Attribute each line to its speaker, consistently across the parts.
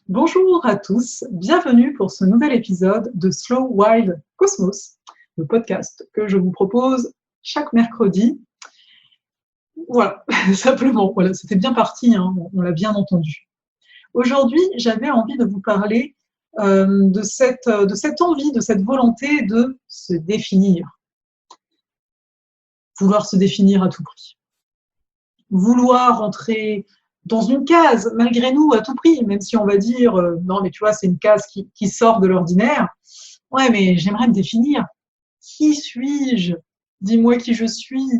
Speaker 1: Bonjour à tous, bienvenue pour ce nouvel épisode de Slow Wild Cosmos, le podcast que je vous propose chaque mercredi. Voilà, simplement, voilà, c'était bien parti, hein, on l'a bien entendu. Aujourd'hui, j'avais envie de vous parler de cette envie, de cette volonté de se définir, vouloir se définir à tout prix, vouloir entrer dans une case, malgré nous, à tout prix, même si on va dire non, mais tu vois, c'est une case qui sort de l'ordinaire. Ouais, mais j'aimerais me définir. Qui suis-je? Dis-moi qui je suis.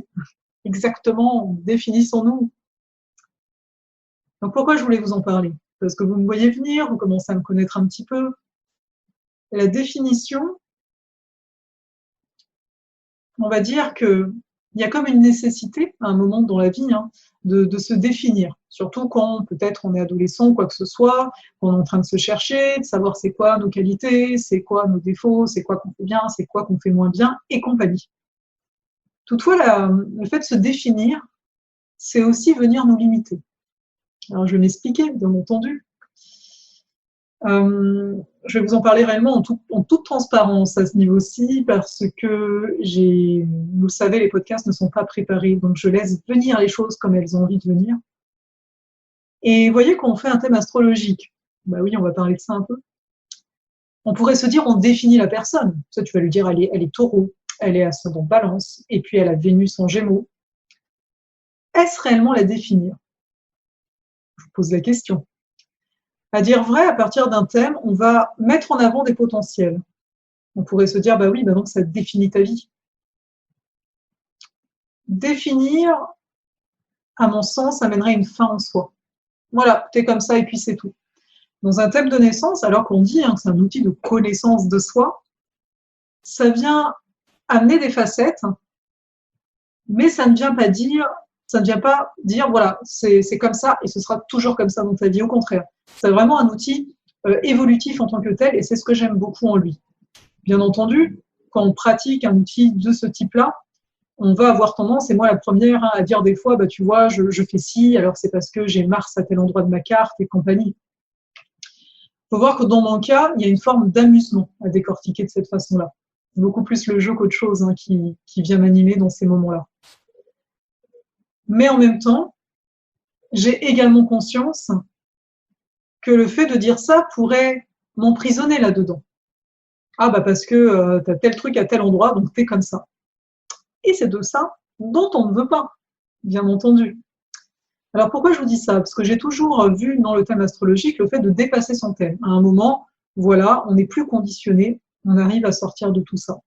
Speaker 1: Exactement, définissons-nous. Donc pourquoi je voulais vous en parler? Parce que vous me voyez venir, vous commencez à me connaître un petit peu. La définition, on va dire qu'il y a comme une nécessité à un moment dans la vie de se définir, surtout quand peut-être on est adolescent ou quoi que ce soit, qu'on est en train de se chercher, de savoir c'est quoi nos qualités, c'est quoi nos défauts, c'est quoi qu'on fait bien, c'est quoi qu'on fait moins bien, et compagnie. Toutefois, le fait de se définir, c'est aussi venir nous limiter. Alors, je vais m'expliquer, bien entendu. Je vais vous en parler réellement en toute transparence à ce niveau-ci, parce que vous le savez, les podcasts ne sont pas préparés, donc je laisse venir les choses comme elles ont envie de venir. Et vous voyez, quand on fait un thème astrologique, bah oui, on va parler de ça un peu. On pourrait se dire, on définit la personne. Ça, tu vas lui dire, elle est taureau, elle est ascendant balance, et puis elle a Vénus en gémeaux. Est-ce réellement la définir? Je vous pose la question. À dire vrai, à partir d'un thème, on va mettre en avant des potentiels. On pourrait se dire, bah oui, bah donc ça définit ta vie. Définir, à mon sens, amènerait une fin en soi. Voilà, t'es comme ça et puis c'est tout. Dans un thème de naissance, alors qu'on dit que c'est un outil de connaissance de soi, ça vient amener des facettes, mais ça ne vient pas dire, voilà, c'est comme ça et ce sera toujours comme ça dans ta vie. Au contraire, c'est vraiment un outil évolutif en tant que tel et c'est ce que j'aime beaucoup en lui. Bien entendu, quand on pratique un outil de ce type-là, on va avoir tendance, et moi la première, à dire des fois, bah, tu vois, je fais ci, alors c'est parce que j'ai Mars à tel endroit de ma carte et compagnie. Il faut voir que dans mon cas, il y a une forme d'amusement à décortiquer de cette façon-là. C'est beaucoup plus le jeu qu'autre chose qui vient m'animer dans ces moments-là. Mais en même temps, j'ai également conscience que le fait de dire ça pourrait m'emprisonner là-dedans. Ah bah parce que tu as tel truc à tel endroit, donc t'es comme ça. Et c'est de ça dont on ne veut pas, bien entendu. Alors pourquoi je vous dis ça? Parce que j'ai toujours vu dans le thème astrologique le fait de dépasser son thème. À un moment, voilà, on n'est plus conditionné, on arrive à sortir de tout ça.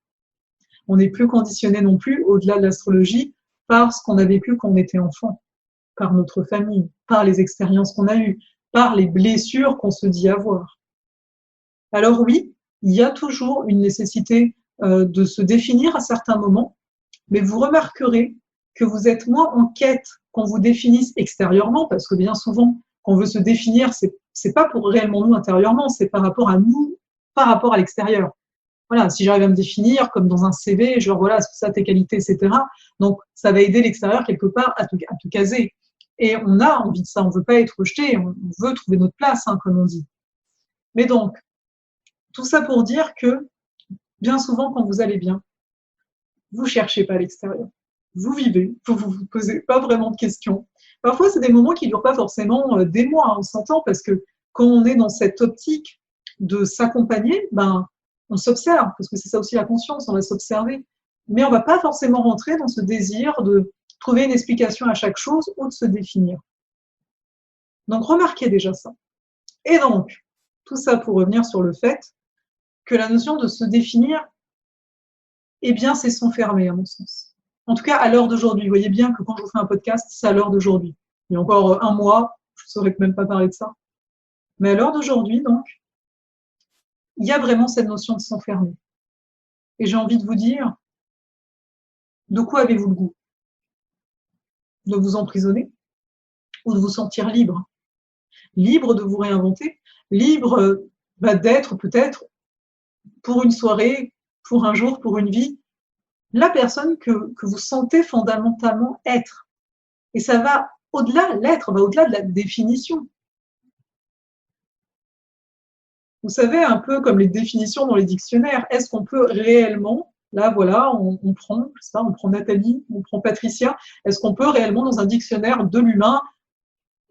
Speaker 1: On n'est plus conditionné non plus, au-delà de l'astrologie, par ce qu'on a vécu quand on était enfant, par notre famille, par les expériences qu'on a eues, par les blessures qu'on se dit avoir. Alors oui, il y a toujours une nécessité de se définir à certains moments, mais vous remarquerez que vous êtes moins en quête qu'on vous définisse extérieurement, parce que bien souvent, quand on veut se définir, c'est pas pour réellement nous intérieurement, c'est par rapport à nous, par rapport à l'extérieur. Voilà, si j'arrive à me définir comme dans un CV, genre voilà, c'est ça tes qualités, etc. Donc ça va aider l'extérieur quelque part à te caser. Et on a envie de ça, on veut pas être rejeté, on veut trouver notre place, comme on dit. Mais donc, tout ça pour dire que bien souvent, quand vous allez bien, vous cherchez pas à l'extérieur. Vous vivez, vous posez pas vraiment de questions. Parfois, c'est des moments qui ne durent pas forcément des mois, on s'entend, parce que quand on est dans cette optique de s'accompagner, ben, on s'observe, parce que c'est ça aussi la conscience, on va s'observer. Mais on ne va pas forcément rentrer dans ce désir de trouver une explication à chaque chose ou de se définir. Donc, remarquez déjà ça. Et donc, tout ça pour revenir sur le fait que la notion de se définir, eh bien, c'est s'enfermer, à mon sens. En tout cas, à l'heure d'aujourd'hui. Vous voyez bien que quand je vous fais un podcast, c'est à l'heure d'aujourd'hui. Il y a encore un mois, je ne saurais même pas parler de ça. Mais à l'heure d'aujourd'hui, donc, il y a vraiment cette notion de s'enfermer. Et j'ai envie de vous dire, de quoi avez-vous le goût? De vous emprisonner ou de vous sentir libre? Libre de vous réinventer, libre d'être peut-être pour une soirée, pour un jour, pour une vie, la personne que vous sentez fondamentalement être. Et ça va au-delà, l'être va au-delà de la définition. Vous savez, un peu comme les définitions dans les dictionnaires, est-ce qu'on peut réellement, là voilà, on prend, je sais pas, on prend Nathalie, on prend Patricia, est-ce qu'on peut réellement dans un dictionnaire de l'humain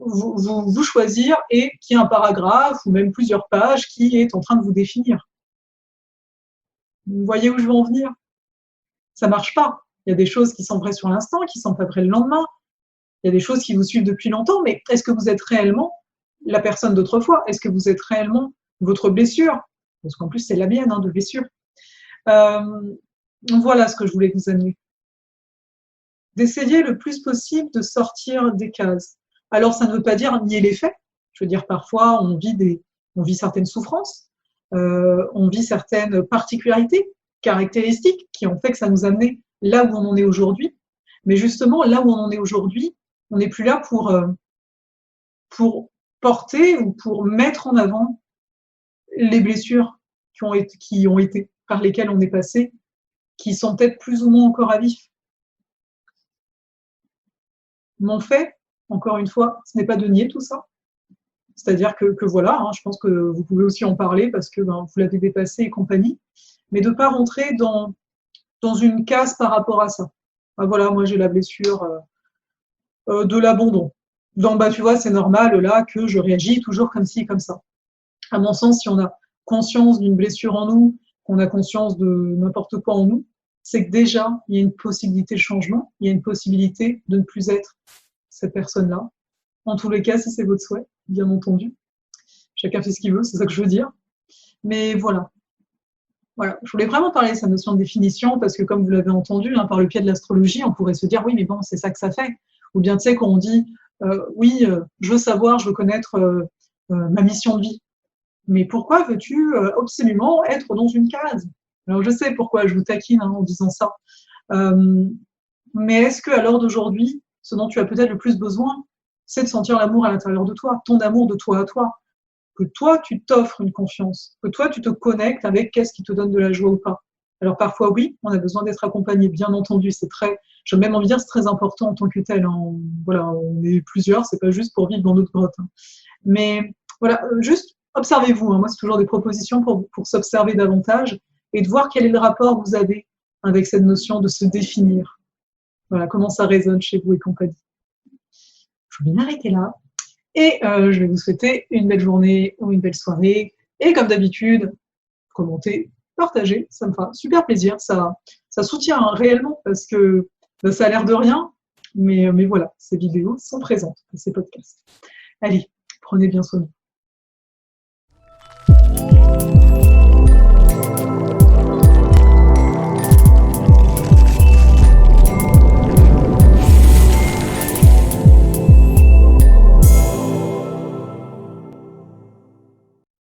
Speaker 1: vous choisir et qu'il y ait un paragraphe ou même plusieurs pages qui est en train de vous définir? Vous voyez où je veux en venir? Ça marche pas. Il y a des choses qui sont vraies sur l'instant, qui sont pas vraies le lendemain. Il y a des choses qui vous suivent depuis longtemps, mais est-ce que vous êtes réellement la personne d'autrefois? Est-ce que vous êtes réellement votre blessure? Parce qu'en plus, c'est la mienne, hein, de blessure. Voilà ce que je voulais vous amener. D'essayer le plus possible de sortir des cases. Alors, ça ne veut pas dire nier les faits. Je veux dire, parfois, on vit certaines souffrances, on vit certaines particularités, caractéristiques qui ont fait que ça nous a amené là où on en est aujourd'hui. Mais justement, là où on en est aujourd'hui, on n'est plus là pour porter ou pour mettre en avant les blessures qui ont été, par lesquelles on est passé, qui sont peut-être plus ou moins encore à vif. Mon fait, encore une fois, ce n'est pas de nier tout ça. C'est-à-dire que voilà, hein, je pense que vous pouvez aussi en parler parce que vous l'avez dépassé et compagnie, mais de ne pas rentrer dans une case par rapport à ça. Ah, voilà, moi j'ai la blessure de l'abandon. Donc, tu vois, c'est normal là que je réagis toujours comme ci, comme ça. À mon sens, si on a conscience d'une blessure en nous, qu'on a conscience de n'importe quoi en nous, c'est que déjà, il y a une possibilité de changement, il y a une possibilité de ne plus être cette personne-là. En tous les cas, si c'est votre souhait, bien entendu. Chacun fait ce qu'il veut, c'est ça que je veux dire. Mais voilà. Voilà. Je voulais vraiment parler de cette notion de définition parce que, comme vous l'avez entendu, hein, par le pied de l'astrologie, on pourrait se dire oui, mais bon, c'est ça que ça fait. Ou bien, tu sais, quand on dit oui, je veux savoir, je veux connaître ma mission de vie. Mais pourquoi veux-tu absolument être dans une case? Alors, je sais pourquoi je vous taquine en disant ça. Mais est-ce qu'à l'heure d'aujourd'hui, ce dont tu as peut-être le plus besoin, c'est de sentir l'amour à l'intérieur de toi, ton amour de toi à toi, que toi, tu t'offres une confiance, que toi, tu te connectes avec qu'est-ce qui te donne de la joie ou pas. Alors parfois, oui, on a besoin d'être accompagné, bien entendu, c'est très, j'ai même envie de dire, c'est très important en tant que tel. Hein. Voilà, on est plusieurs, c'est pas juste pour vivre dans notre grotte. Hein. Mais voilà, juste observez-vous. Hein. Moi, c'est toujours des propositions pour s'observer davantage et de voir quel est le rapport que vous avez avec cette notion de se définir. Voilà, comment ça résonne chez vous et compagnie. Je vais m'arrêter là. Et je vais vous souhaiter une belle journée ou une belle soirée. Et comme d'habitude, commentez, partagez, ça me fera super plaisir. Ça soutient hein, réellement parce que ça a l'air de rien, mais voilà, ces vidéos sont présentes, ces podcasts. Allez, prenez bien soin de vous.